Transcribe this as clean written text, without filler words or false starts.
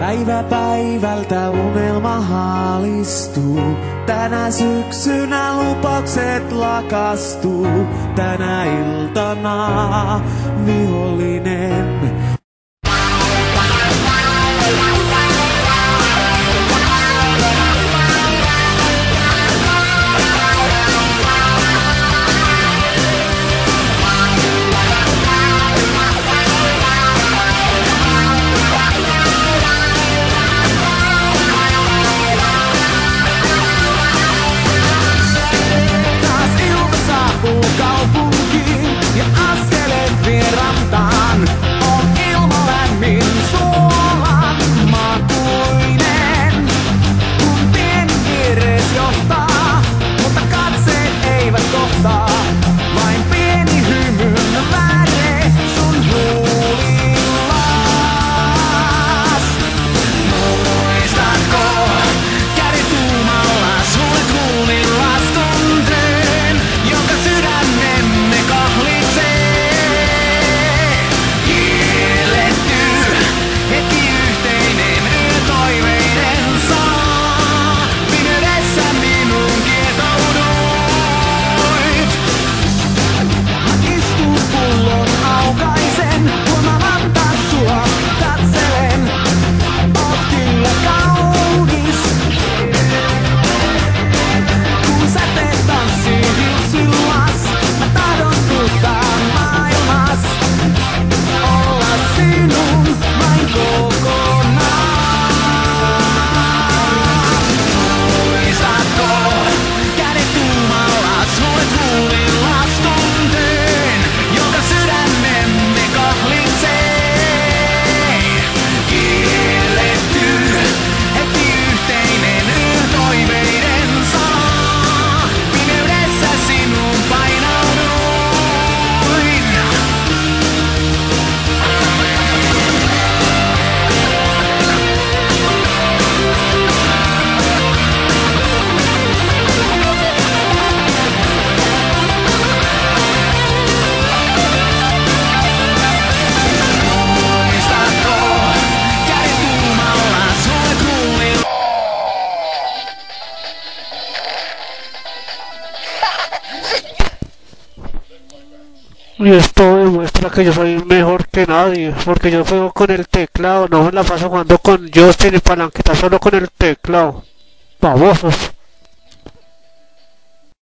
Päivä päivältä unelma haalistuu. Tänä syksynä lupaukset lakastuu. Tänä iltana vihollinen. Kaupunkiin ja askeleet vie rantaan. On ilma lämmin suolan makuinen. Kun tien vieres johtaa, mutta katseet eivät kohtaa. Vain pieni hymyn väre sun huulillas. Muistatko kädet tuumalla sulle kuulillas tunteen, jonka sydämemme kahlitsee. Kielletty hetki yhteinen yötoiveiden saa. Pimeydessä minun kietouduit. Mä istun pullon aukaisen, huomaan antaa sua katselen. Oot kyllä kaunis, kun säteet tanssii hiuksillas. Mä tahdon kultaa maailmas, olla sinun vain kokonaan. Muistatko kädet tuumalla sulle huulillas tunteen, jonka sydämemme kahlitsee. Kielletty hetki yhteinen yötoiveiden saa. Pimeydessä sinun painauduin. Muistatko kädet tuumalla sulle huulillas. Y esto demuestra que yo soy mejor que nadie, porque yo juego con el teclado, no me la paso jugando con joystick y palanqueta, solo con el teclado. Babosos.